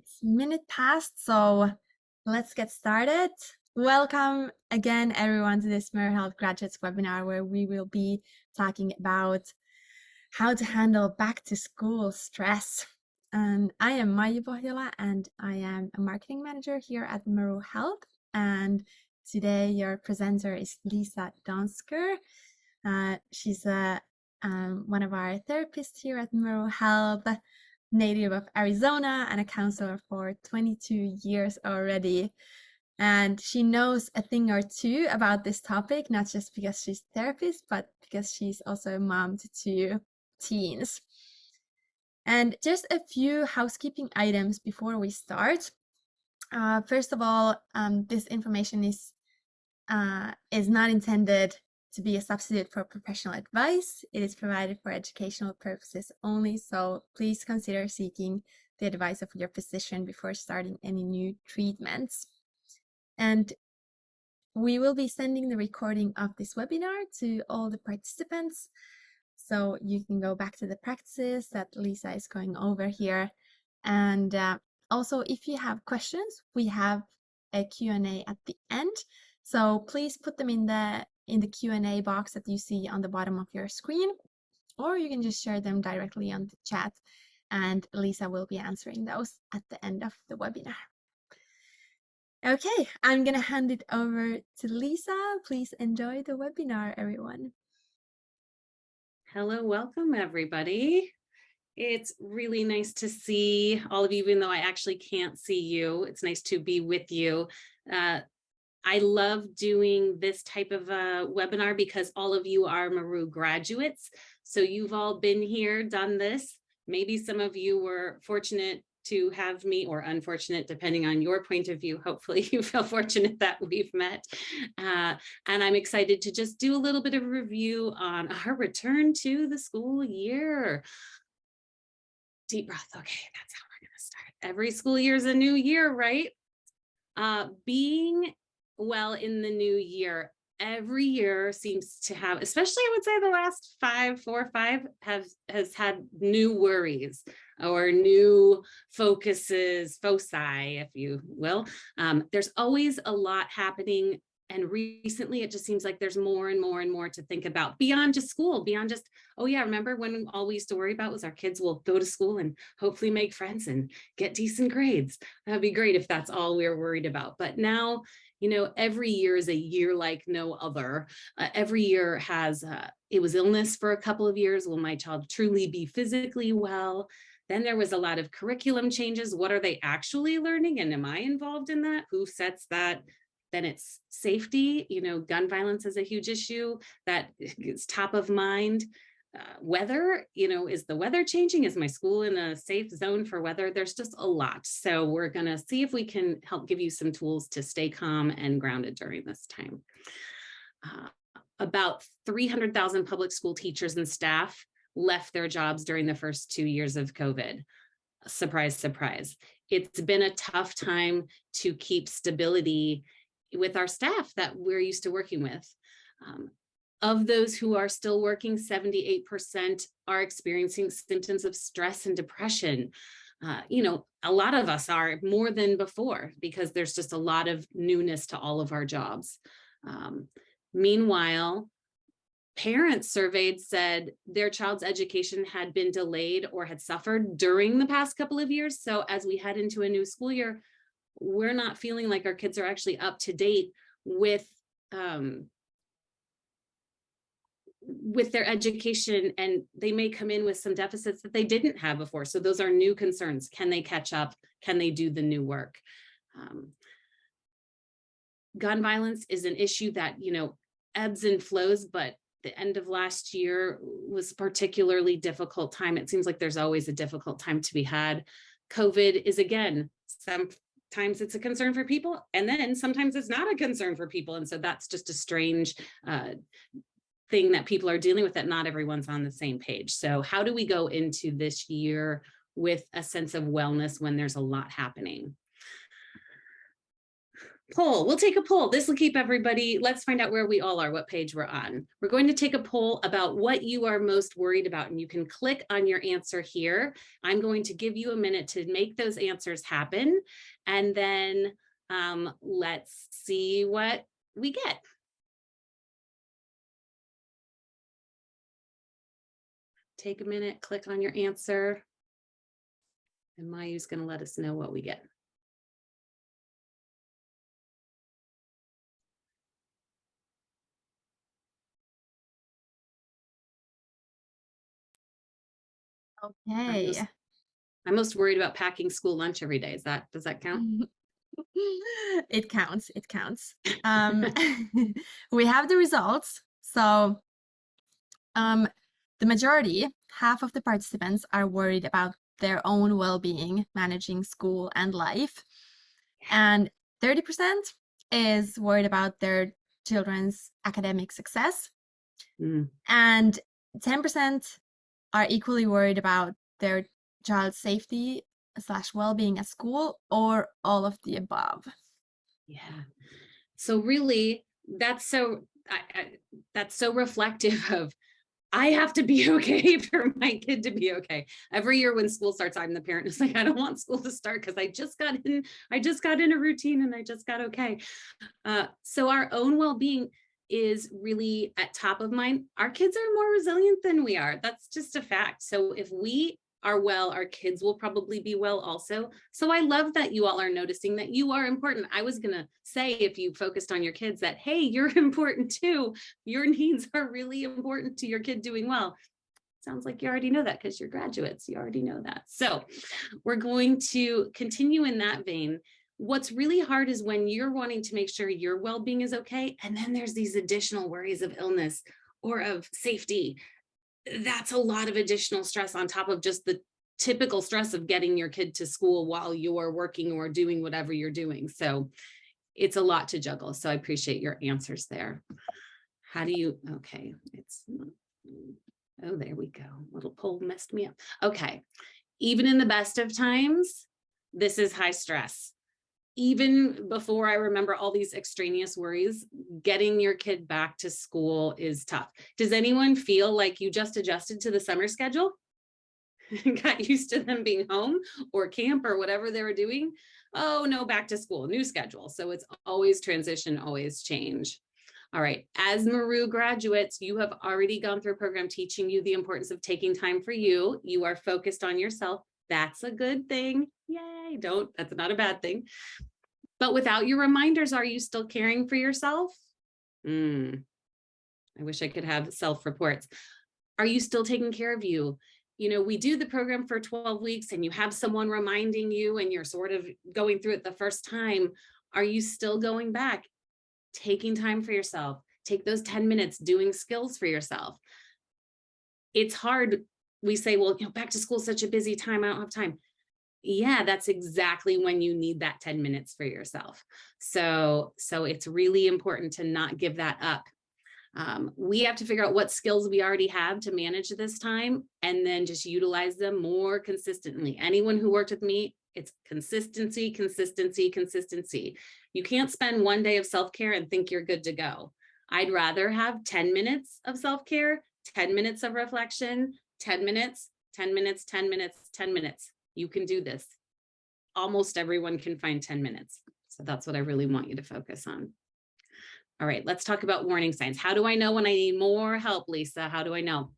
It's minute past, so let's get started. Welcome again, everyone, to this Meru Health Graduates webinar, where we will be talking about how to handle back to school stress. And I am Maya Bohila, and I am a marketing manager here at Meru Health. And today, your presenter is Lisa Donsker. She's one of our therapists here at Meru Health, native of Arizona and a counselor for 22 years already. And she knows a thing or two about this topic, not just because she's a therapist, but because she's also a mom to two teens. And just a few housekeeping items before we start. First of all, this information is not intended to be a substitute for professional advice. It is provided for educational purposes only, so please consider seeking the advice of your physician before starting any new treatments. And we will be sending the recording of this webinar to all the participants, so you can go back to the practices that Lisa is going over here. And also, if you have questions, we have a Q&A at the end. So please put them in the Q&A box that you see on the bottom of your screen, or you can just share them directly on the chat, and Lisa will be answering those at the end of the webinar. Okay, I'm gonna hand it over to Lisa. Please enjoy the webinar, everyone. Hello, welcome everybody. It's really nice to see all of you, even though I actually can't see you. It's nice to be with you. I love doing this type of a webinar because all of you are Meru graduates. So you've all been here, done this. Maybe some of you were fortunate to have me, or unfortunate, depending on your point of view. Hopefully you feel fortunate that we've met. And I'm excited to just do a little bit of a review on our return to the school year. Deep breath. Okay, that's how we're gonna start. Every school year is a new year, right? Being well in the new year, every year seems to have, especially I would say the last 4 or 5 has had new worries or new focuses, foci, if you will. There's always a lot happening. And recently it just seems like there's more and more and more to think about beyond just school, beyond just, oh yeah, remember when all we used to worry about was our kids will go to school and hopefully make friends and get decent grades. That'd be great if that's all we were worried about. But now, you know, every year is a year like no other. Every year has, it was illness for a couple of years. Will my child truly be physically well? Then there was a lot of curriculum changes. What are they actually learning? And am I involved in that? Who sets that? Then it's safety. You know, gun violence is a huge issue that is top of mind. Weather, you know, is the weather changing? Is my school in a safe zone for weather? There's just a lot. So we're going to see if we can help give you some tools to stay calm and grounded during this time. About 300,000 public school teachers and staff left their jobs during the first 2 years of COVID. Surprise, surprise. It's been a tough time to keep stability with our staff that we're used to working with. Of those who are still working, 78% are experiencing symptoms of stress and depression. You know, a lot of us are more than before because there's just a lot of newness to all of our jobs. Meanwhile, parents surveyed said their child's education had been delayed or had suffered during the past couple of years. So as we head into a new school year, we're not feeling like our kids are actually up to date with their education, and they may come in with some deficits that they didn't have before. So those are new concerns. Can they catch up? Can they do the new work? Gun violence is an issue that, you know, ebbs and flows, but the end of last year was a particularly difficult time. It seems like there's always a difficult time to be had. COVID is, again, sometimes it's a concern for people, and then sometimes it's not a concern for people. And so that's just a strange thing that people are dealing with, that not everyone's on the same page. So how do we go into this year with a sense of wellness when there's a lot happening? Poll. We'll take a poll. This will keep everybody. Let's find out where we all are, what page we're on. We're going to take a poll about what you are most worried about, and you can click on your answer here. I'm going to give you a minute to make those answers happen, and then let's see what we get. Take a minute, click on your answer, and Mayu's going to let us know what we get. Okay. I'm most worried about packing school lunch every day. Does that count? It counts. It counts. We have the results. So, the majority, half of the participants, are worried about their own well-being, managing school and life, and 30% is worried about their children's academic success, and 10% are equally worried about their child's safety / well-being at school, or all of the above. Yeah. So really, that's so reflective of, I have to be okay for my kid to be okay. Every year when school starts, I'm the parent who's like, I don't want school to start because I just got in a routine and I just got okay. So our own well-being is really at top of mind. Our kids are more resilient than we are. That's just a fact. So if we are well, our kids will probably be well also. So I love that you all are noticing that you are important. I was going to say, if you focused on your kids, that, hey, you're important too. Your needs are really important to your kid doing well. Sounds like you already know that because you're graduates. You already know that. So we're going to continue in that vein. What's really hard is when you're wanting to make sure your well-being is okay, and then there's these additional worries of illness or of safety. That's a lot of additional stress on top of just the typical stress of getting your kid to school while you're working or doing whatever you're doing. So it's a lot to juggle. So I appreciate your answers there. How do you, okay, oh, there we go. Little poll messed me up. Okay. Even in the best of times, this is high stress. Even before I remember all these extraneous worries, getting your kid back to school is tough. Does anyone feel like you just adjusted to the summer schedule? Got used to them being home or camp or whatever they were doing? Oh no, back to school, new schedule. So it's always transition, always change. All right, as Meru graduates, you have already gone through a program teaching you the importance of taking time for you. You are focused on yourself. That's a good thing. Yay, that's not a bad thing. But without your reminders, are you still caring for yourself? I wish I could have self-reports. Are you still taking care of you? You know, we do the program for 12 weeks and you have someone reminding you and you're sort of going through it the first time. Are you still going back, taking time for yourself? Take those 10 minutes doing skills for yourself. It's hard. We say, well, back to school is such a busy time. I don't have time. Yeah, that's exactly when you need that 10 minutes for yourself. So it's really important to not give that up. We have to figure out what skills we already have to manage this time and then just utilize them more consistently. Anyone who worked with me, it's consistency, consistency, consistency. You can't spend one day of self-care and think you're good to go. I'd rather have 10 minutes of self-care, 10 minutes of reflection, 10 minutes, 10 minutes, 10 minutes, 10 minutes. You can do this. Almost everyone can find 10 minutes. So that's what I really want you to focus on. All right, let's talk about warning signs. How do I know when I need more help, Lisa? How do I know?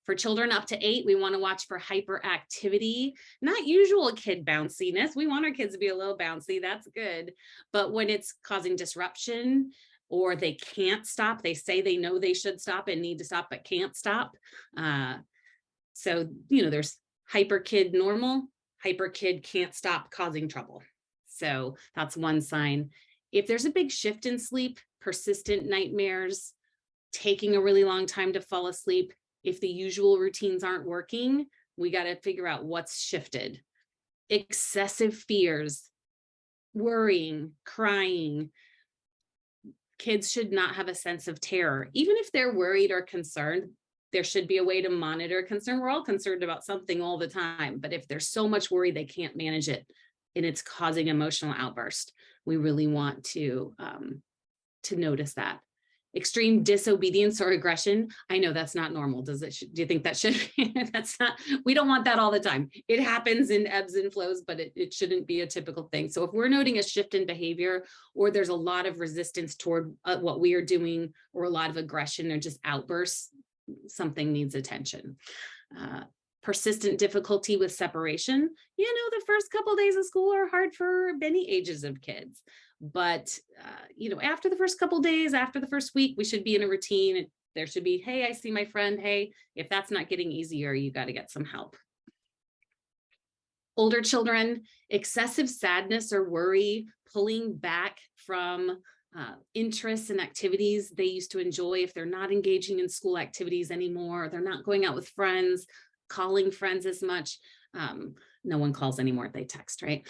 For children up to 8, we want to watch for hyperactivity, not usual kid bounciness. We want our kids to be a little bouncy. That's good. But when it's causing disruption or they can't stop, they say they know they should stop and need to stop, but can't stop. So, there's hyper kid normal, hyper kid can't stop causing trouble. So that's one sign. If there's a big shift in sleep, persistent nightmares, taking a really long time to fall asleep, if the usual routines aren't working, we got to figure out what's shifted. Excessive fears, worrying, crying. Kids should not have a sense of terror. Even if they're worried or concerned, there should be a way to monitor concern. We're all concerned about something all the time, but if there's so much worry, they can't manage it and it's causing emotional outburst, we really want to notice that. Extreme disobedience or aggression. I know that's not normal. Do you think that should be? That's not, we don't want that all the time. It happens in ebbs and flows, but it shouldn't be a typical thing. So if we're noting a shift in behavior, or there's a lot of resistance toward what we are doing, or a lot of aggression or just outbursts, something needs attention. Persistent difficulty with separation. The first couple of days of school are hard for many ages of kids. But, after the first couple of days, after the first week, we should be in a routine. There should be, hey, I see my friend. Hey, if that's not getting easier, you got to get some help. Older children, excessive sadness or worry, pulling back from interests and activities they used to enjoy. If they're not engaging in school activities anymore, they're not going out with friends, calling friends as much. No one calls anymore, they text, right?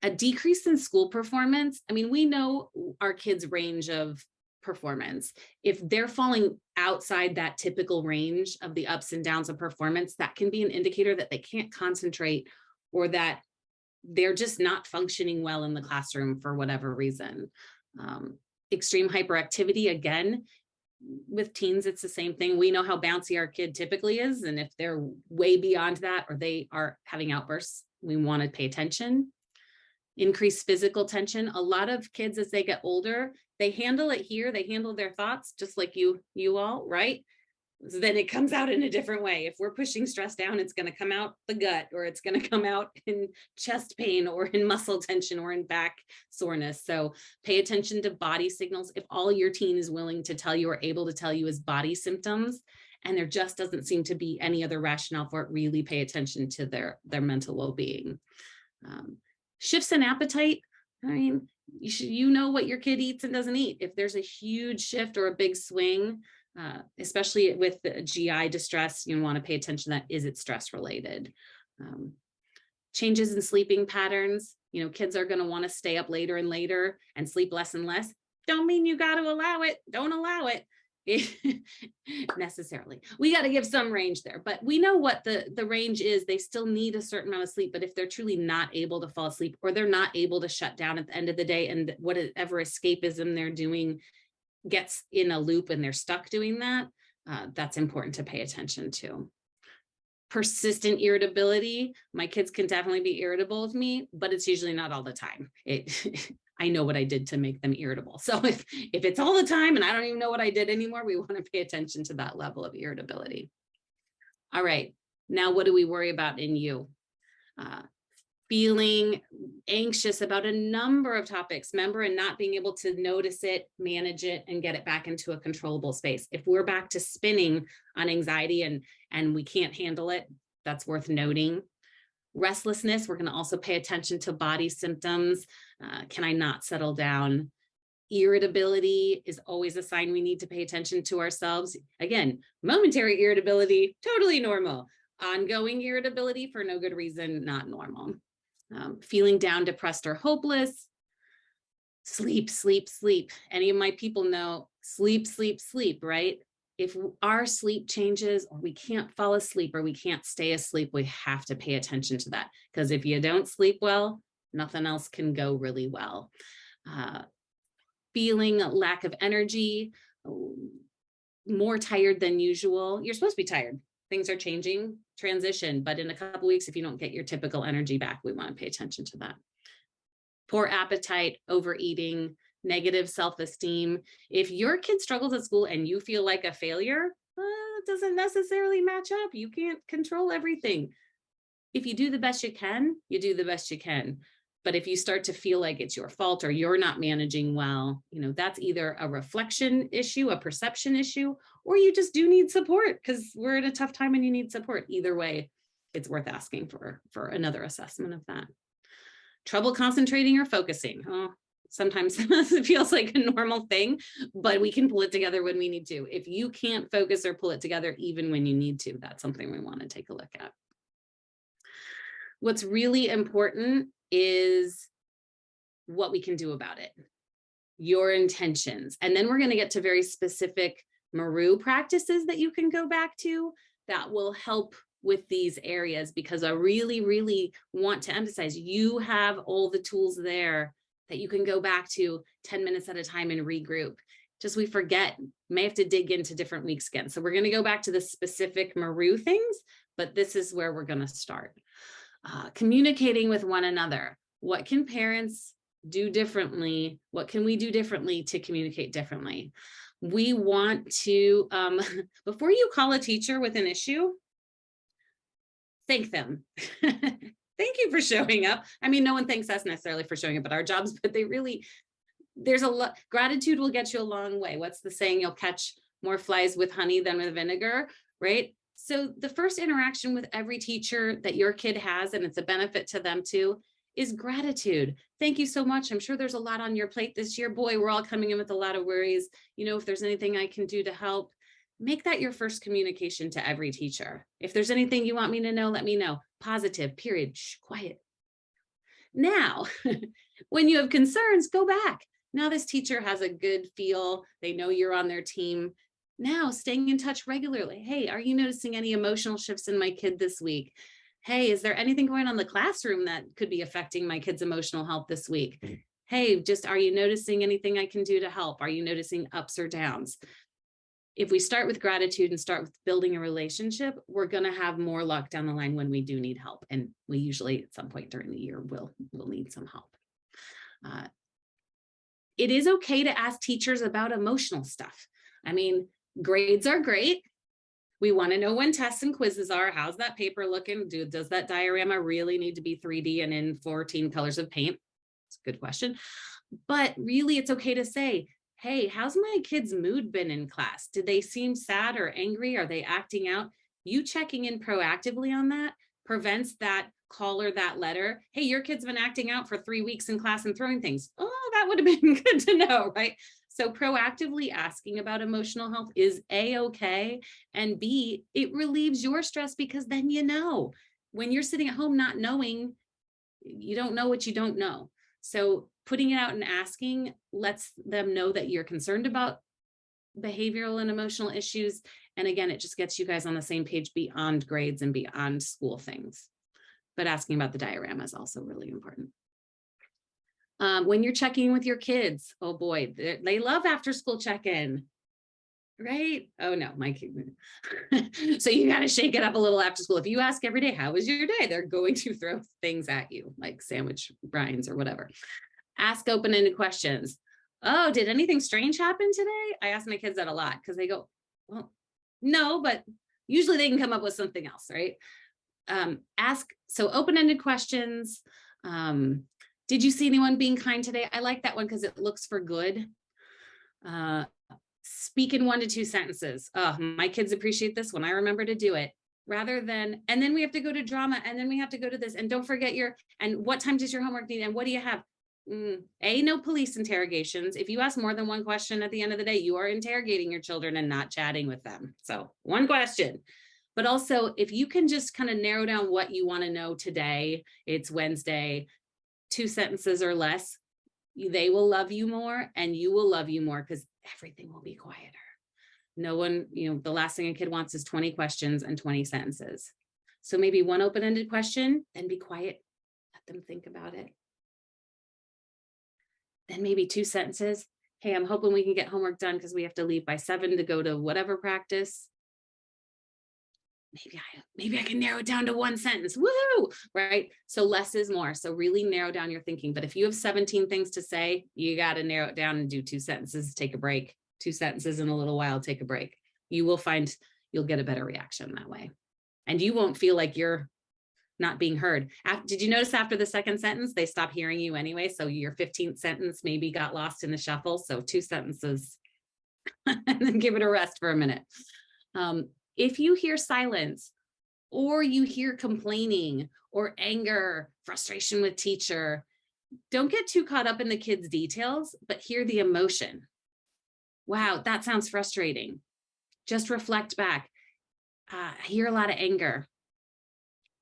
A decrease in school performance. I mean, we know our kids' range of performance. If they're falling outside that typical range of the ups and downs of performance, that can be an indicator that they can't concentrate, or that they're just not functioning well in the classroom for whatever reason. Extreme hyperactivity, again, with teens, it's the same thing. We know how bouncy our kid typically is. And if they're way beyond that, or they are having outbursts, we want to pay attention. Increased physical tension. A lot of kids, as they get older, they handle it here. They handle their thoughts just like you all, right? So then it comes out in a different way. If we're pushing stress down, it's going to come out the gut, or it's going to come out in chest pain, or in muscle tension, or in back soreness. So pay attention to body signals. If all your teen is willing to tell you or able to tell you is body symptoms, and there just doesn't seem to be any other rationale for it, really pay attention to their mental well-being. Shifts in appetite. I mean, you know what your kid eats and doesn't eat. If there's a huge shift or a big swing, especially with the GI distress, you want to pay attention to that. Is it stress related? Changes in sleeping patterns. Kids are going to want to stay up later and later and sleep less and less. Don't mean you got to allow it. Don't allow it. Necessarily. We got to give some range there, but we know what the range is. They still need a certain amount of sleep, but if they're truly not able to fall asleep, or they're not able to shut down at the end of the day, and whatever escapism they're doing gets in a loop and they're stuck doing that, that's important to pay attention to. Persistent irritability. My kids can definitely be irritable with me, but it's usually not all the time. I know what I did to make them irritable. So if it's all the time and I don't even know what I did anymore, we want to pay attention to that level of irritability. All right, now what do we worry about in you? Feeling anxious about a number of topics, remember, and not being able to notice it, manage it, and get it back into a controllable space. If we're back to spinning on anxiety and we can't handle it, that's worth noting. Restlessness, we're going to also pay attention to body symptoms. Can I not settle down? Irritability is always a sign we need to pay attention to ourselves. Again, momentary irritability, totally normal. Ongoing irritability for no good reason, not normal. Feeling down, depressed, or hopeless. Sleep, sleep, sleep. Any of my people know sleep, sleep, sleep, right? If our sleep changes, or we can't fall asleep, or we can't stay asleep, we have to pay attention to that. Because if you don't sleep well, nothing else can go really well. Feeling lack of energy, more tired than usual. You're supposed to be tired. Things are changing, transition, but in a couple of weeks, if you don't get your typical energy back, we want to pay attention to that. Poor appetite, overeating, negative self-esteem. If your kid struggles at school and you feel like a failure, it doesn't necessarily match up. You can't control everything. If you do the best you can, you do the best you can. But if you start to feel like it's your fault, or you're not managing well, that's either a reflection issue, a perception issue, or you just do need support, because we're in a tough time and you need support. Either way, it's worth asking for another assessment of that. Trouble concentrating or focusing. Sometimes it feels like a normal thing, but we can pull it together when we need to. If you can't focus or pull it together even when you need to, that's something we want to take a look at. What's really important is what we can do about it, your intentions. And then we're going to get to very specific Meru practices that you can go back to that will help with these areas, because I really, really want to emphasize you have all the tools there that you can go back to 10 minutes at a time and regroup. Just we forget, may have to dig into different weeks again. So we're going to go back to the specific Meru things, but this is where we're going to start. Communicating with one another. What can parents do differently? What can we do differently to communicate differently? We want to, before you call a teacher with an issue, thank them. Thank you for showing up. I mean, no one thanks us necessarily for showing up at our jobs, but they really, there's a lot, gratitude will get you a long way. What's the saying? You'll catch more flies with honey than with vinegar, right? So the first interaction with every teacher that your kid has, and it's a benefit to them too, is gratitude. Thank you so much. I'm sure there's a lot on your plate this year. Boy, we're all coming in with a lot of worries. You know, if there's anything I can do to help, make that your first communication to every teacher. If there's anything you want me to know, let me know. Positive, period. Shh, quiet. Now, when you have concerns, go back. Now this teacher has a good feel. They know you're on their team. Now staying in touch regularly. Hey, are you noticing any emotional shifts in my kid this week? Hey, is there anything going on in the classroom that could be affecting my kid's emotional health this week? Hey, just are you noticing anything I can do to help? Are you noticing ups or downs? If we start with gratitude and start with building a relationship, we're going to have more luck down the line when we do need help. And we usually at some point during the year will need some help. It is okay to ask teachers about emotional stuff. I mean, grades are great. We want to know when tests and quizzes are. How's that paper looking? Does that diorama really need to be 3D and in 14 colors of paint? It's a good question. But really, it's okay to say, hey, how's my kid's mood been in class? Did they seem sad or angry? Are they acting out? You checking in proactively on that prevents that call or that letter. Hey, your kid's been acting out for 3 weeks in class and throwing things. Oh, that would have been good to know, right? So proactively asking about emotional health is A-okay. And B, it relieves your stress because then you know. When you're sitting at home not knowing, you don't know what you don't know. So putting it out and asking lets them know that you're concerned about behavioral and emotional issues. And again, it just gets you guys on the same page beyond grades and beyond school things. But asking about the diorama is also really important. When you're checking with your kids, oh boy, they love after school check-in, right? Oh no, my kid. So you got to shake it up a little after school. If you ask every day, how was your day? They're going to throw things at you like sandwich rinds or whatever. Ask open-ended questions. Oh, did anything strange happen today? I ask my kids that a lot because they go, well, no, but usually they can come up with something else, right? So open-ended questions. Did you see anyone being kind today? I like that one because it looks for good. Speak in 1 to 2 sentences. Oh, my kids appreciate this when I remember to do it. Rather than, and then we have to go to drama, and then we have to go to this, and don't forget and what time does your homework need, and what do you have? No police interrogations. If you ask more than one question at the end of the day, you are interrogating your children and not chatting with them. So one question. But also, if you can just kind of narrow down what you want to know today, it's Wednesday, 2 sentences or less, they will love you more and you will love you more because everything will be quieter. No one, the last thing a kid wants is 20 questions and 20 sentences. So maybe one open-ended question, then be quiet, let them think about it. Then maybe 2 sentences. Hey, I'm hoping we can get homework done because we have to leave by 7 to go to whatever practice. Maybe I can narrow it down to 1 sentence. Woohoo! Right? So less is more. So really narrow down your thinking. But if you have 17 things to say, you got to narrow it down and do 2 sentences, take a break. 2 sentences in a little while, take a break. You will find you'll get a better reaction that way. And you won't feel like you're not being heard. Did you notice after the 2nd sentence, they stop hearing you anyway? So your 15th sentence maybe got lost in the shuffle. So 2 sentences and then give it a rest for a minute. If you hear silence or you hear complaining or anger, frustration with teacher, don't get too caught up in the kids' details, but hear the emotion. Wow, that sounds frustrating. Just reflect back. I hear a lot of anger.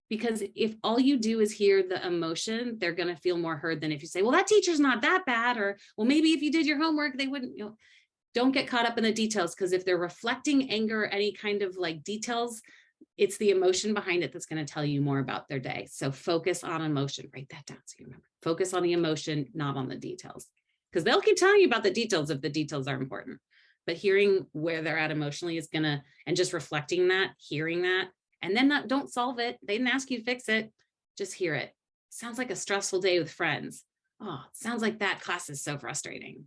Because if all you do is hear the emotion, they're going to feel more heard than if you say, well, that teacher's not that bad. Or, well, maybe if you did your homework, they wouldn't, Don't get caught up in the details, because if they're reflecting anger, any kind of like details, It's the emotion behind it that's going to tell you more about their day. So focus on emotion. Write that down so you remember. Focus on the emotion, not on the details. Because they'll keep telling you about the details if the details are important. But hearing where they're at emotionally is going to, and just reflecting that, hearing that, and then don't solve it. They didn't ask you to fix it. Just hear it. Sounds like a stressful day with friends. Oh, it sounds like that class is so frustrating.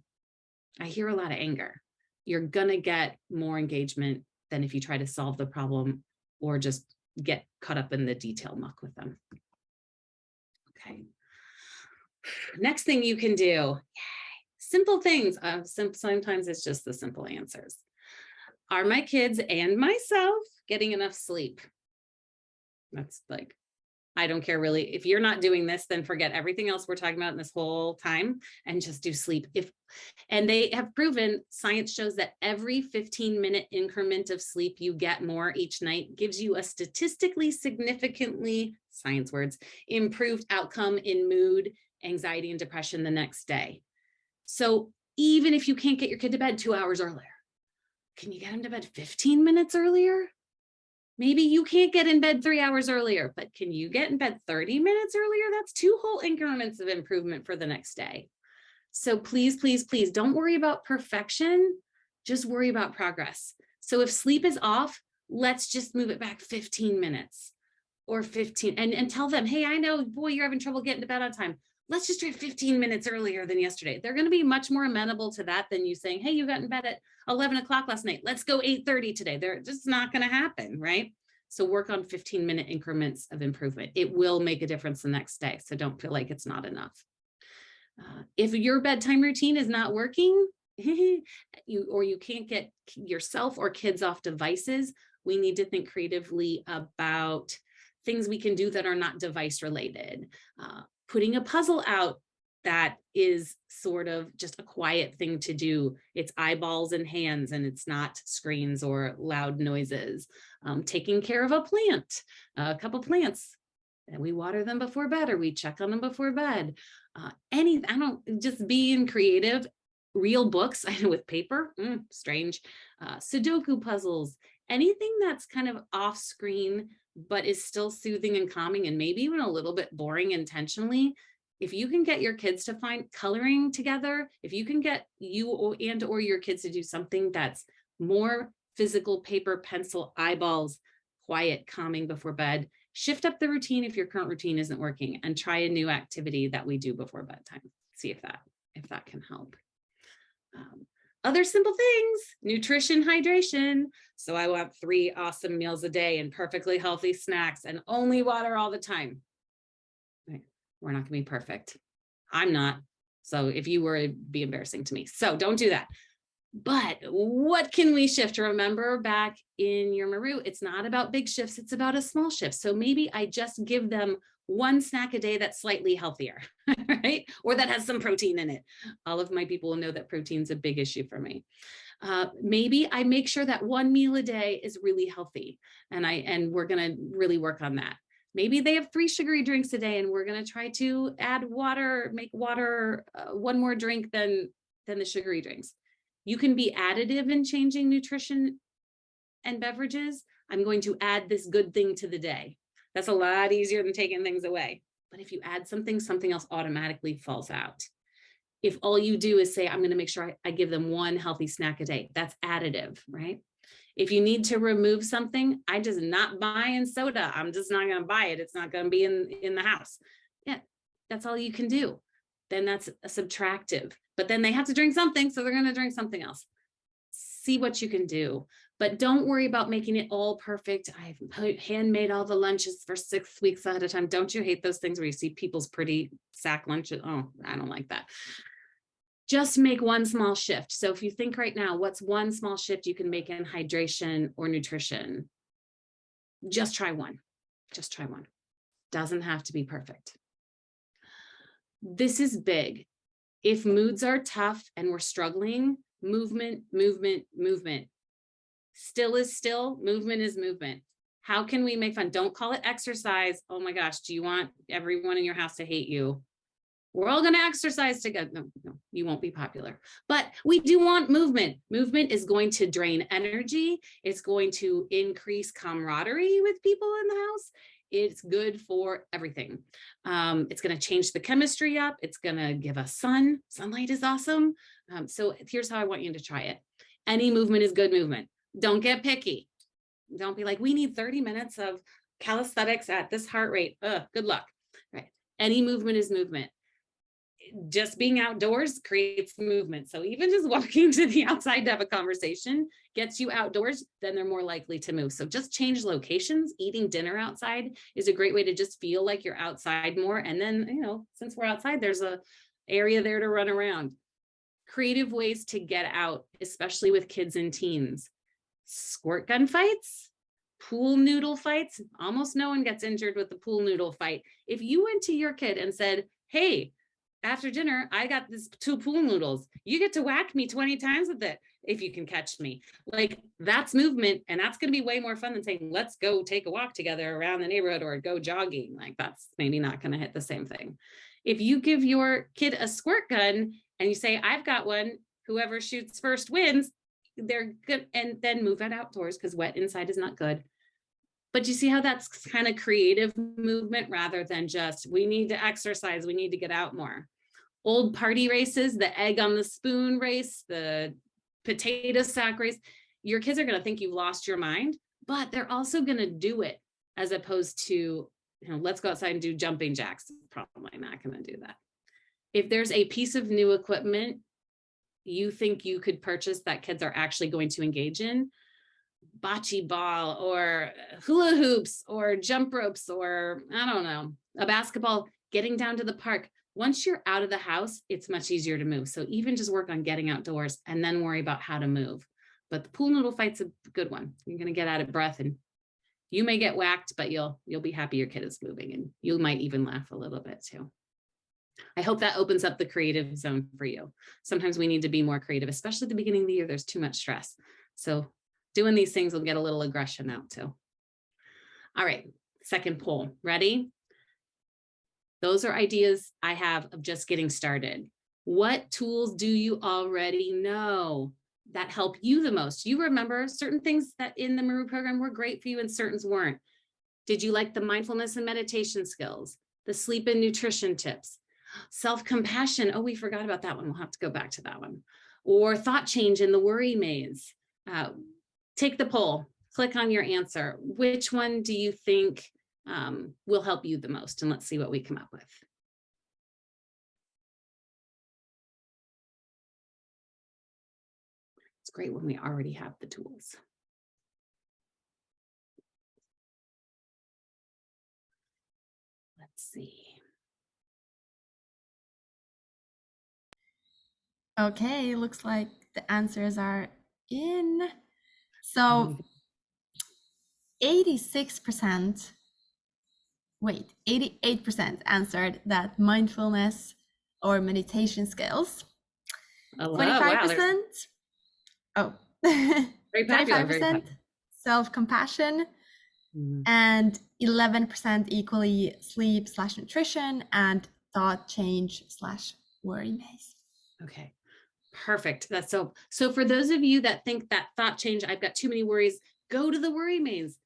I hear a lot of anger. You're going to get more engagement than if you try to solve the problem or just get caught up in the detail muck with them. Okay. Next thing you can do, simple things. Sometimes it's just the simple answers. Are my kids and myself getting enough sleep? That's like, I don't care really. If you're not doing this, then forget everything else we're talking about in this whole time and just do sleep. And they have proven, science shows that every 15-minute increment of sleep you get more each night gives you a statistically significantly, science words, improved outcome in mood, anxiety, and depression the next day. So even if you can't get your kid to bed 2 hours earlier, can you get him to bed 15 minutes earlier? Maybe you can't get in bed 3 hours earlier, but can you get in bed 30 minutes earlier? That's 2 whole increments of improvement for the next day. So please, please, please don't worry about perfection. Just worry about progress. So if sleep is off, let's just move it back 15 minutes or 15 and tell them, hey, I know, boy, you're having trouble getting to bed on time. Let's just try 15 minutes earlier than yesterday. They're going to be much more amenable to that than you saying, hey, you got in bed at 11 o'clock last night. Let's go 8:30 today. They're just not going to happen, right? So work on 15-minute increments of improvement. It will make a difference the next day. So don't feel like it's not enough. If your bedtime routine is not working, you can't get yourself or kids off devices, we need to think creatively about things we can do that are not device related. Putting a puzzle out that is sort of just a quiet thing to do. It's eyeballs and hands, and it's not screens or loud noises. Taking care of a plant, a couple plants, and we water them before bed, or we check on them before bed. Just being creative. Real books, I know, with paper, strange. Sudoku puzzles, anything that's kind of off screen, but is still soothing and calming, and maybe even a little bit boring intentionally. If you can get your kids to find coloring together, if you can get you or your kids to do something that's more physical, paper, pencil, eyeballs, quiet, calming before bed, shift up the routine if your current routine isn't working, and try a new activity that we do before bedtime. See if that can help. Other simple things, nutrition, hydration. So I want 3 awesome meals a day and perfectly healthy snacks and only water all the time. Right. We're not going to be perfect. I'm not. So if you were, it'd be embarrassing to me. So don't do that. But what can we shift? Remember back in your Meru, it's not about big shifts. It's about a small shift. So maybe I just give them 1 snack a day that's slightly healthier, right? Or that has some protein in it. All of my people will know that protein's a big issue for me. Maybe I make sure that 1 meal a day is really healthy, and we're going to really work on that. Maybe they have 3 sugary drinks a day, and we're going to try to add water, make water 1 more drink than the sugary drinks. You can be additive in changing nutrition and beverages. I'm going to add this good thing to the day. That's a lot easier than taking things away. But if you add something, something else automatically falls out. If all you do is say, I'm going to make sure I give them 1 healthy snack a day, that's additive, right? If you need to remove something, I just not buying soda. I'm just not going to buy it. It's not going to be in the house. Yeah, that's all you can do. Then that's a subtractive. But then they have to drink something, so they're going to drink something else. See what you can do, but don't worry about making it all perfect. I've handmade all the lunches for 6 weeks ahead of time. Don't you hate those things where you see people's pretty sack lunches? Oh, I don't like that. Just make 1 small shift. So if you think right now, what's 1 small shift you can make in hydration or nutrition? Just try 1. Just try 1. Doesn't have to be perfect. This is big. If moods are tough and we're struggling, movement, movement, movement. Still is still, movement is movement. How can we make fun? Don't call it exercise. Oh my gosh, do you want everyone in your house to hate you? we're all going to exercise together. No, you won't be popular. But we do want movement. Movement is going to drain energy. It's going to increase camaraderie with people in the house. It's good for everything. It's going to change the chemistry up. It's going to give us sun. Sunlight is awesome. So here's how I want you to try it. Any movement is good movement. Don't get picky. Don't be like, we need 30 minutes of calisthenics at this heart rate. Good luck. Right. Any movement is movement. Just being outdoors creates movement. So even just walking to the outside to have a conversation gets you outdoors, then they're more likely to move. So just change locations. Eating dinner outside is a great way to just feel like you're outside more. And then, since we're outside, there's a area there to run around. Creative ways to get out, especially with kids and teens. Squirt gun fights, pool noodle fights. Almost no one gets injured with the pool noodle fight. If you went to your kid and said, hey, after dinner, I got this 2 pool noodles. You get to whack me 20 times with it if you can catch me. Like, that's movement. And that's going to be way more fun than saying, let's go take a walk together around the neighborhood or go jogging. Like, that's maybe not going to hit the same thing. If you give your kid a squirt gun and you say, I've got one, whoever shoots first wins, they're good. And then move it outdoors because wet inside is not good. But you see how that's kind of creative movement rather than just, we need to exercise, we need to get out more. Old party races, the egg on the spoon race, the potato sack race, your kids are going to think you've lost your mind, but they're also going to do it as opposed to, let's go outside and do jumping jacks. Probably not going to do that. If there's a piece of new equipment you think you could purchase that kids are actually going to engage in, bocce ball or hula hoops or jump ropes or I don't know, a basketball, getting down to the park. Once you're out of the house, it's much easier to move. So even just work on getting outdoors and then worry about how to move. But the pool noodle fight's a good one. You're going to get out of breath and you may get whacked, but you'll be happy your kid is moving and you might even laugh a little bit too. I hope that opens up the creative zone for you. Sometimes we need to be more creative, especially at the beginning of the year. There's too much stress. So doing these things will get a little aggression out too. All right, second poll. Ready? Those are ideas I have of just getting started. What tools do you already know that help you the most? You remember certain things that in the Meru program were great for you and certain weren't. Did you like the mindfulness and meditation skills, the sleep and nutrition tips, self-compassion? Oh, we forgot about that one. We'll have to go back to that one. Or thought change in the worry maze. Take the poll, click on your answer. Which one do you think will help you the most? And let's see what we come up with. It's great when we already have the tools. Let's see. Okay, looks like the answers are in. So 86%, wait, 88% answered that mindfulness or meditation skills. Oh, 25%, wow, very popular, 25% self-compassion, and 11% equally sleep/nutrition and thought change/worry maze. Okay, perfect. That's so for those of you that think that thought change, I've got too many worries, go to the worry maze,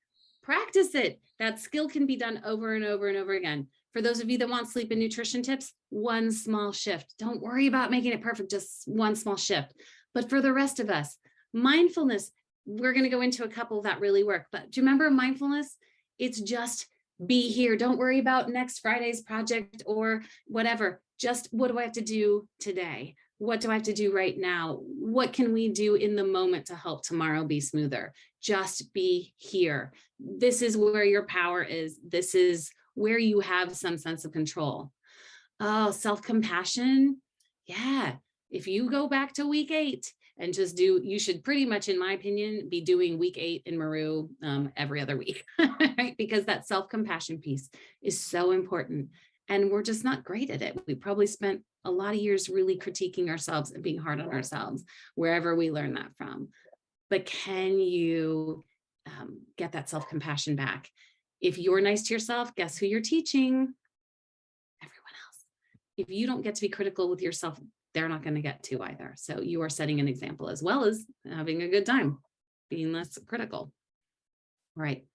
practice it. That skill can be done over and over and over again. For those of you that want sleep and nutrition tips, one small shift. Don't worry about making it perfect, just one small shift. But for the rest of us, mindfulness, we're going to go into a couple that really work. But do you remember mindfulness? It's just be here. Don't worry about next Friday's project or whatever. Just what do I have to do today? What do I have to do right now? What can we do in the moment to help tomorrow be smoother? Just be here. This is where your power is. This is where you have some sense of control. Oh, self-compassion. Yeah. If you go back to week 8 and just do, you should pretty much, in my opinion, be doing week 8 in Meru every other week, right? Because that self-compassion piece is so important. And we're just not great at it. We probably spent a lot of years really critiquing ourselves and being hard on ourselves, wherever we learn that from. But can you get that self-compassion back? If you're nice to yourself, guess who you're teaching? Everyone else. if you don't get to be critical with yourself, they're not going to get to either. So you are setting an example as well as having a good time, being less critical. All right.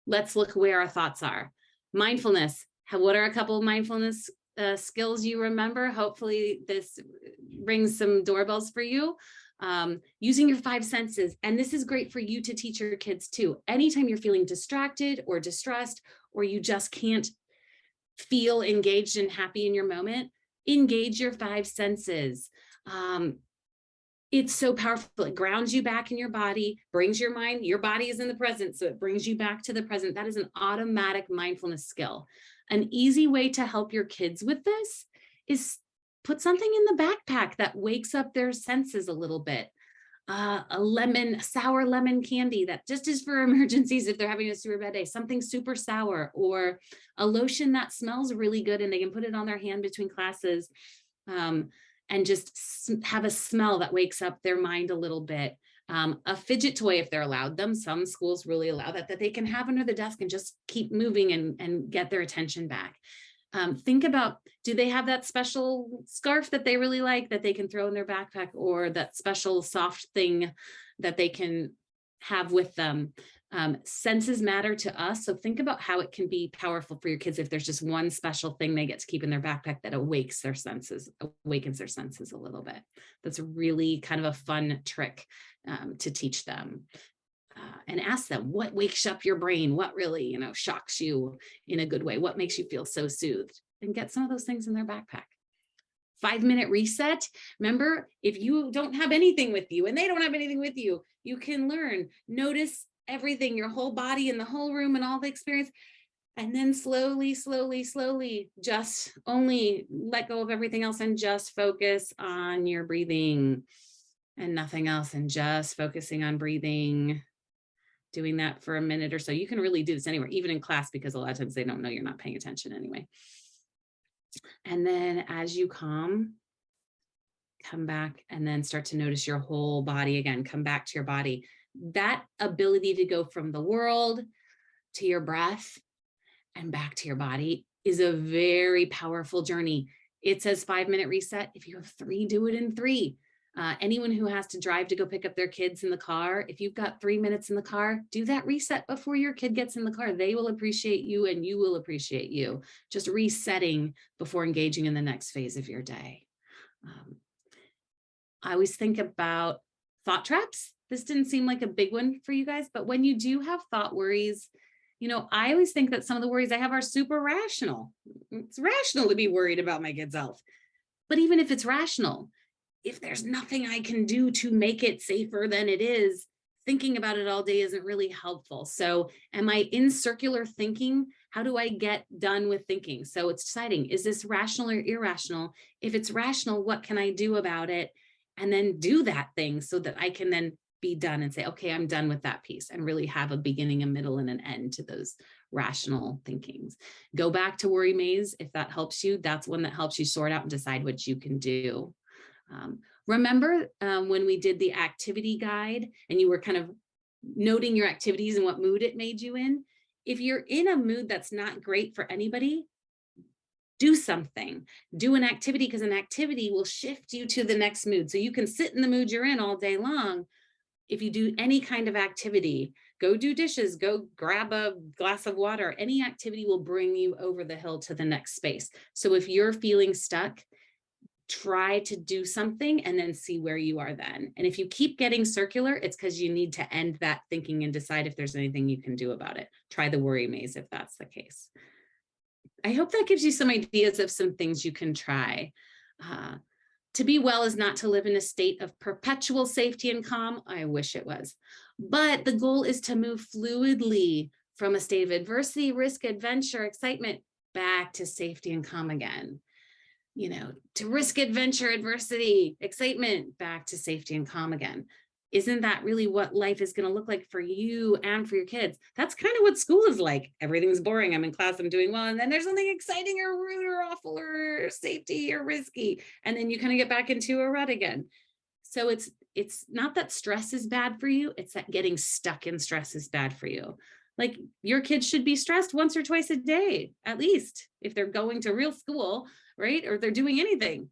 Let's look where our thoughts are. Mindfulness. What are a couple of mindfulness skills you remember? Hopefully this rings some doorbells for you. Using your 5 senses. And this is great for you to teach your kids too. Anytime you're feeling distracted or distressed, or you just can't feel engaged and happy in your moment, engage your 5 senses. It's so powerful. It grounds you back in your body, brings your mind, your body is in the present, so it brings you back to the present. That is an automatic mindfulness skill. An easy way to help your kids with this is put something in the backpack that wakes up their senses a little bit. A sour lemon candy that just is for emergencies if they're having a super bad day, something super sour, or a lotion that smells really good and they can put it on their hand between classes. And just have a smell that wakes up their mind a little bit. A fidget toy, if they're allowed them. Some schools really allow that they can have under the desk and just keep moving and get their attention back. Think about, do they have that special scarf that they really like that they can throw in their backpack, or that special soft thing that they can have with them? Senses matter to us. So think about how it can be powerful for your kids if there's just one special thing they get to keep in their backpack that awakens their senses a little bit. That's really kind of a fun trick to teach them. And ask them, what wakes up your brain? What really, shocks you in a good way? What makes you feel so soothed? And get some of those things in their backpack. 5-minute reset. Remember, if you don't have anything with you and they don't have anything with you, you can learn, notice everything, your whole body and the whole room and all the experience. And then slowly, just only let go of everything else and just focus on your breathing and nothing else, and just focusing on breathing. Doing that for a minute or so. You can really do this anywhere, even in class, because a lot of times they don't know you're not paying attention anyway. And then as you come back and then start to notice your whole body again, come back to your body. That ability to go from the world to your breath and back to your body is a very powerful journey. It says 5-minute reset. If you have 3, do it in 3. Anyone who has to drive to go pick up their kids in the car, if you've got 3 minutes in the car, do that reset before your kid gets in the car. They will appreciate you and you will appreciate you. Just resetting before engaging in the next phase of your day. I always think about thought traps. This didn't seem like a big one for you guys, but when you do have thought worries, I always think that some of the worries I have are super rational. It's rational to be worried about my kid's health. But even if it's rational, if there's nothing I can do to make it safer than it is, thinking about it all day isn't really helpful. So am I in circular thinking? How do I get done with thinking? So it's deciding, is this rational or irrational? If it's rational, what can I do about it? And then do that thing so that I can then be done and say, okay, I'm done with that piece, and really have a beginning, a middle, and an end to those rational thinkings. Go back to worry maze. If that helps you, that's one that helps you sort out and decide what you can do. Remember when we did the activity guide and you were kind of noting your activities and what mood it made you in? If you're in a mood that's not great for anybody, do something, do an activity, because an activity will shift you to the next mood. So you can sit in the mood you're in all day long. If you do any kind of activity, go do dishes, go grab a glass of water, any activity will bring you over the hill to the next space. So if you're feeling stuck, try to do something and then see where you are then. And if you keep getting circular, it's because you need to end that thinking and decide if there's anything you can do about it. Try the worry maze if that's the case. I hope that gives you some ideas of some things you can try. To be well is not to live in a state of perpetual safety and calm. I wish it was. But the goal is to move fluidly from a state of adversity, risk, adventure, excitement, back to safety and calm again. To risk, adventure, adversity, excitement, back to safety and calm again. Isn't that really what life is going to look like for you and for your kids? That's kind of what school is like. Everything's boring. I'm in class, I'm doing well. And then there's something exciting or rude or awful or safety or risky. And then you kind of get back into a rut again. So it's not that stress is bad for you. It's that getting stuck in stress is bad for you. Like, your kids should be stressed once or twice a day, at least, if they're going to real school. right? Or they're doing anything.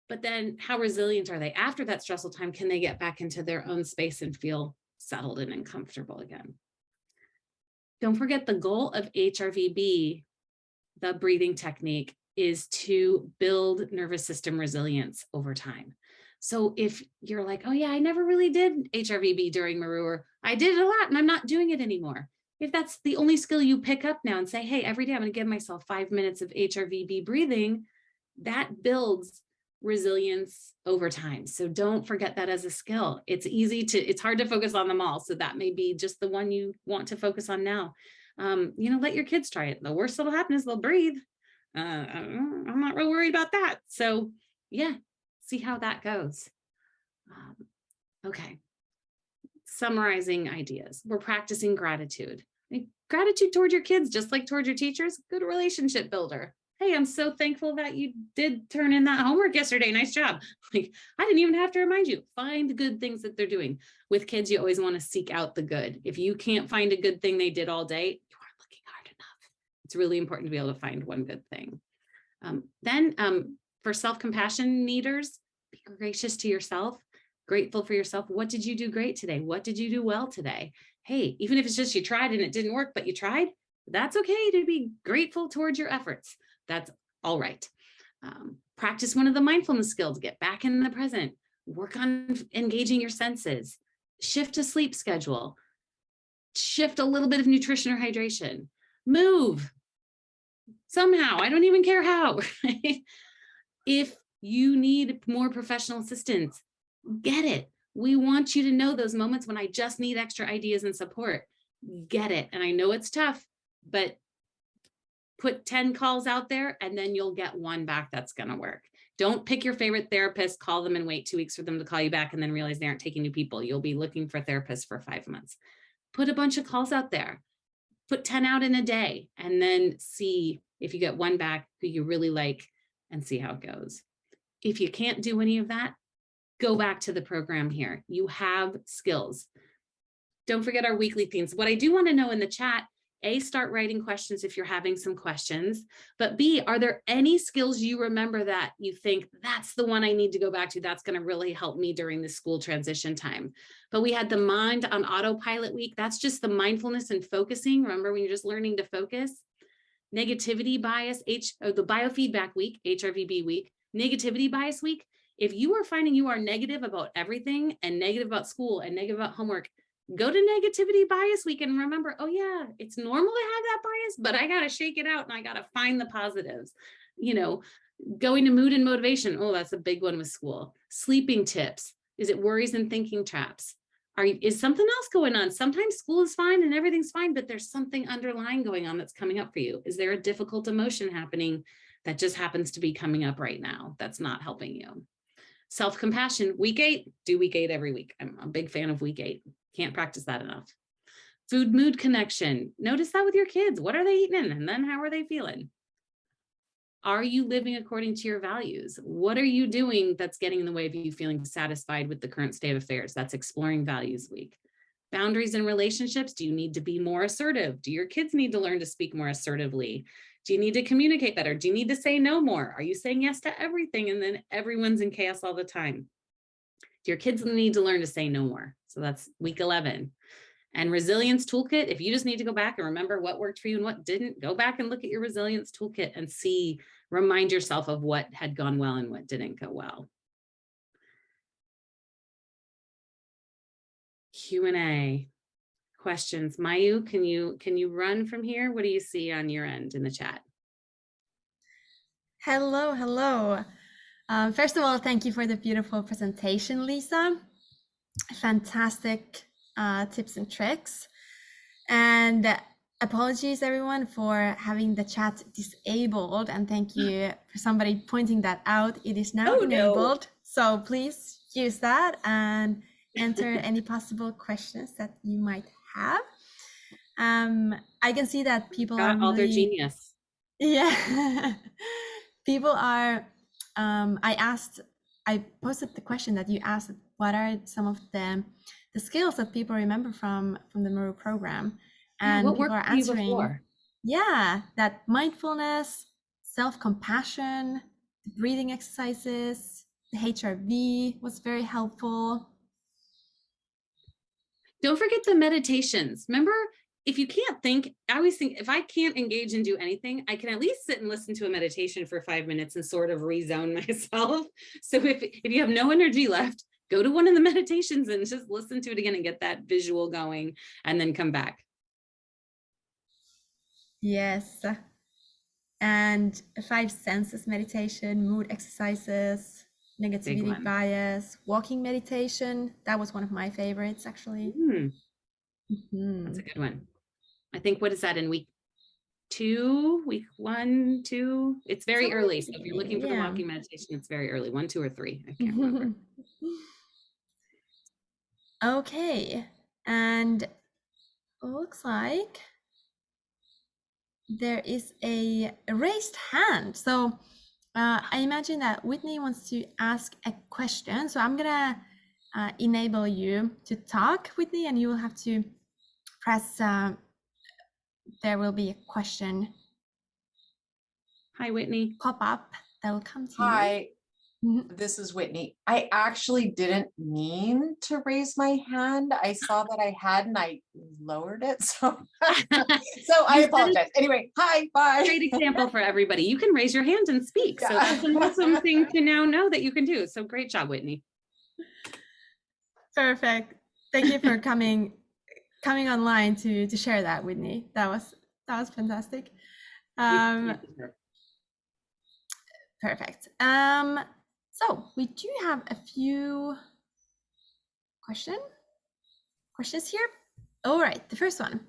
But then how resilient are they after that stressful time? Can they get back into their own space and feel settled and comfortable again? Don't forget the goal of HRVB, the breathing technique, is to build nervous system resilience over time. So if you're like, oh yeah, I never really did HRVB during Meru, or I did it a lot and I'm not doing it anymore. If that's the only skill you pick up now and say, hey, every day I'm going to give myself 5 minutes of HRVB breathing, that builds resilience over time. So don't forget that as a skill. It's hard to focus on them all. So that may be just the one you want to focus on now. Let your kids try it. The worst that'll happen is they'll breathe. I'm not real worried about that. So yeah, see how that goes. Okay. Summarizing ideas. We're practicing gratitude. Gratitude toward your kids, just like toward your teachers, good relationship builder. Hey, I'm so thankful that you did turn in that homework yesterday. Nice job. Like, I didn't even have to remind you. Find good things that they're doing. With kids, you always want to seek out the good. If you can't find a good thing they did all day, you aren't looking hard enough. It's really important to be able to find one good thing. Then for self-compassion needers, be gracious to yourself, grateful for yourself. What did you do great today? What did you do well today? Hey, even if it's just you tried and it didn't work, but you tried, that's okay to be grateful towards your efforts. That's all right. Practice one of the mindfulness skills, get back in the present, work on engaging your senses, shift a sleep schedule, shift a little bit of nutrition or hydration, move somehow. I don't even care how. Right? If you need more professional assistance, get it. We want you to know those moments when I just need extra ideas and support. Get it. And I know it's tough, but put 10 calls out there and then you'll get one back that's going to work. Don't pick your favorite therapist, call them and wait 2 weeks for them to call you back and then realize they aren't taking new people. You'll be looking for therapists for 5 months. Put a bunch of calls out there. Put 10 out in a day and then see if you get one back who you really like and see how it goes. If you can't do any of that, go back to the program here. You have skills. Don't forget our weekly themes. What I do want to know in the chat, A, start writing questions if you're having some questions, but B, are there any skills you remember that you think that's the one I need to go back to? That's going to really help me during the school transition time. But we had the mind on autopilot week. That's just the mindfulness and focusing. Remember when you're just learning to focus? Negativity bias, the biofeedback week, HRVB week, negativity bias week. If you are finding you are negative about everything and negative about school and negative about homework, go to negativity bias week and remember, oh yeah, it's normal to have that bias, but I got to shake it out and I got to find the positives. Going to mood and motivation. Oh, that's a big one with school. Sleeping tips. Is it worries and thinking traps? Is something else going on? Sometimes school is fine and everything's fine, but there's something underlying going on that's coming up for you. Is there a difficult emotion happening that just happens to be coming up right now that's not helping you? Self-compassion, week 8, do week 8 every week. I'm a big fan of week 8. Can't practice that enough. Food mood connection. Notice that with your kids. What are they eating? And then how are they feeling? Are you living according to your values? What are you doing that's getting in the way of you feeling satisfied with the current state of affairs? That's exploring values week. Boundaries in relationships. Do you need to be more assertive? Do your kids need to learn to speak more assertively? Do you need to communicate better? Do you need to say no more? Are you saying yes to everything and then everyone's in chaos all the time? Do your kids need to learn to say no more? So that's week 11. And resilience toolkit, if you just need to go back and remember what worked for you and what didn't, go back and look at your resilience toolkit and remind yourself of what had gone well and what didn't go well. Q&A questions. Mayu, can you run from here? What do you see on your end in the chat? Hello. First of all, thank you for the beautiful presentation, Lisa. Fantastic tips and tricks. And apologies everyone for having the chat disabled, and thank you for somebody pointing that out. It is now enabled. No. So please use that and enter any possible questions that you might have. I can see that people are all their genius. Yeah. People are I posted the question that you asked, what are some of the skills that people remember from the Meru program? And what people worked are answering, before? yeah, that mindfulness, self-compassion, breathing exercises, the HRV was very helpful. Don't forget the meditations. Remember, if you can't think, I always think if I can't engage and do anything, I can at least sit and listen to a meditation for 5 minutes and sort of rezone myself. So if you have no energy left, go to one of the meditations and just listen to it again and get that visual going and then come back. Yes. And 5 senses meditation, mood exercises, Big negativity one. bias, walking meditation. That was one of my favorites, actually. That's a good one. I think, what is that, in week 2, week 1, 2? It's very early. So if you're looking for the walking meditation, it's very early. 1, 2, or 3. I can't remember. Okay. And looks like there is a raised hand. So I imagine that Whitney wants to ask a question. So I'm gonna enable you to talk, Whitney, and you will have to press, there will be a question. Hi, Whitney. Pop up that will come to you. Hi, this is Whitney. I actually didn't mean to raise my hand. I saw that I had and I lowered it. So, so I apologize. Anyway, hi, bye. Great example for everybody. You can raise your hand and speak. So that's an awesome thing to now know that you can do. So great job, Whitney. Perfect. Thank you for coming online to share that, Whitney. That was fantastic. Perfect. So we do have a few questions here. All right, the first one.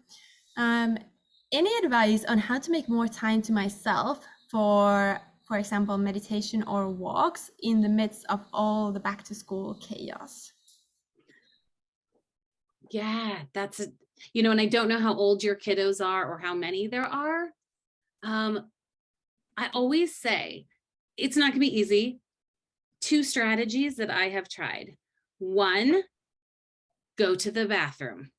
Any advice on how to make more time to myself for example, meditation or walks in the midst of all the back to school chaos? Yeah, that's and I don't know how old your kiddos are or how many there are. I always say it's not gonna be easy. 2 strategies that I have tried. 1, go to the bathroom.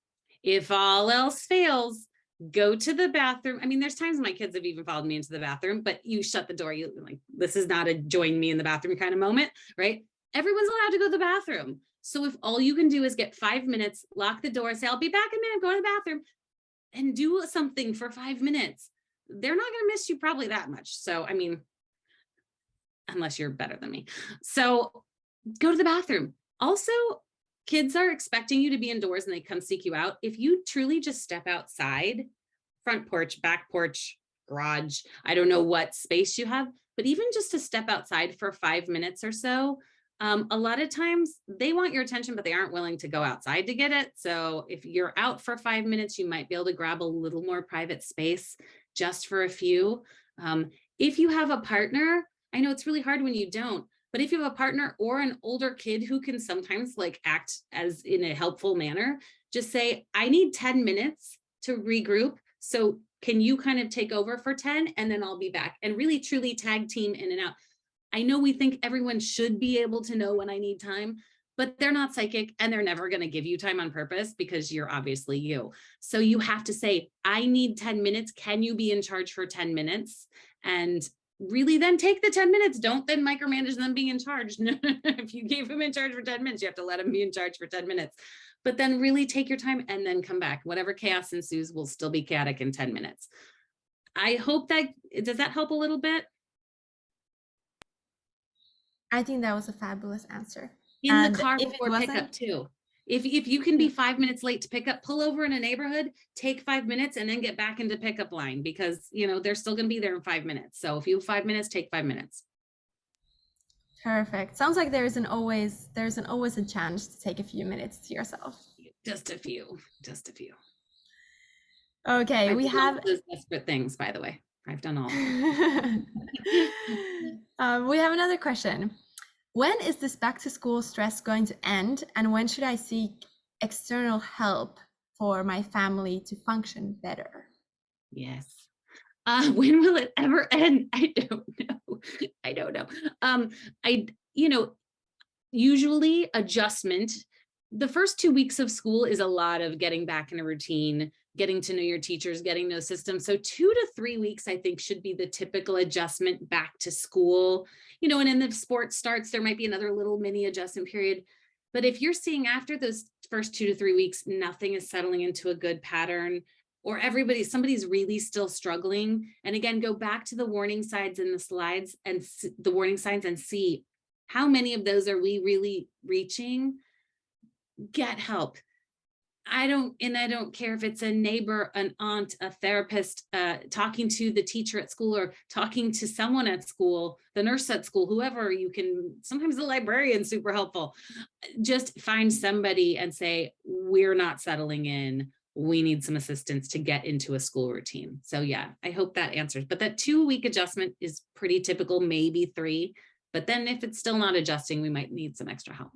If all else fails, go to the bathroom. I mean, there's times my kids have even followed me into the bathroom, but you shut the door. You like, this is not a join me in the bathroom kind of moment, right? Everyone's allowed to go to the bathroom. So if all you can do is get 5 minutes, lock the door, say, I'll be back in a minute, go to the bathroom, and do something for 5 minutes, they're not going to miss you probably that much. So, I mean, unless you're better than me. So go to the bathroom. Also, kids are expecting you to be indoors and they come seek you out. If you truly just step outside, front porch, back porch, garage, I don't know what space you have, but even just to step outside for 5 minutes or so, a lot of times they want your attention, but they aren't willing to go outside to get it. So if you're out for 5 minutes, you might be able to grab a little more private space just for a few. If you have a partner, I know it's really hard when you don't, but if you have a partner or an older kid who can sometimes like act as in a helpful manner, just say, I need 10 minutes to regroup. So can you kind of take over for 10 and then I'll be back, and really truly tag team in and out. I know we think everyone should be able to know when I need time, but they're not psychic and they're never going to give you time on purpose because you're obviously you. So you have to say, I need 10 minutes. Can you be in charge for 10 minutes? And really then take the 10 minutes. Don't then micromanage them being in charge. If you gave them in charge for 10 minutes, you have to let them be in charge for 10 minutes. But then really take your time and then come back. Whatever chaos ensues will still be chaotic in 10 minutes. I hope does that help a little bit? I think that was a fabulous answer. In the car before pickup too. If you can be 5 minutes late to pick up, pull over in a neighborhood, take 5 minutes and then get back into pickup line, because they're still going to be there in 5 minutes. So if you have 5 minutes, take 5 minutes. Perfect. Sounds like there's always a chance to take a few minutes to yourself. Just a few. Okay, we have those desperate things, by the way. I've done all. We have another question. When is this back to school stress going to end, and when should I seek external help for my family to function better? Yes. When will it ever end? I don't know. Usually adjustment the first 2 weeks of school is a lot of getting back in a routine, getting to know your teachers, getting to know systems. So 2 to 3 weeks, I think, should be the typical adjustment back to school. And then the sport starts, there might be another little mini adjustment period. But if you're seeing after those first 2 to 3 weeks, nothing is settling into a good pattern, or somebody's really still struggling. And again, go back to the warning signs in the slides and the warning signs and see how many of those are we really reaching. Get help. I don't care if it's a neighbor, an aunt, a therapist, talking to the teacher at school, or talking to someone at school, the nurse at school, whoever you can. Sometimes the librarian's super helpful. Just find somebody and say, we're not settling in. We need some assistance to get into a school routine. So yeah, I hope that answers. But that 2-week adjustment is pretty typical, maybe 3. But then if it's still not adjusting, we might need some extra help.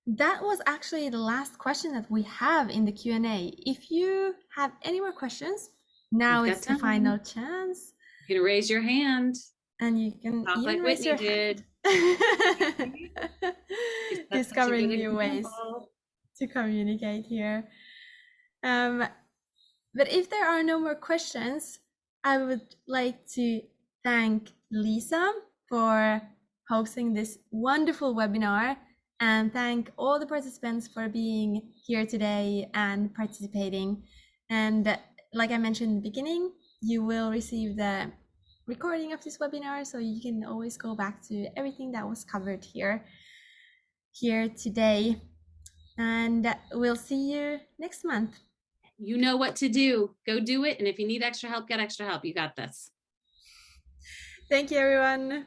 That was actually the last question that we have in the Q&A. If you have any more questions, now it's the final chance. You can raise your hand. And you can talk like Whitney did. Discovering new ways to communicate here. But if there are no more questions, I would like to thank Lisa for hosting this wonderful webinar, and thank all the participants for being here today and participating. And like I mentioned in the beginning, you will receive the recording of this webinar, so you can always go back to everything that was covered here today. And we'll see you next month. You know what to do. Go do it. And if you need extra help, get extra help. You got this. Thank you, everyone.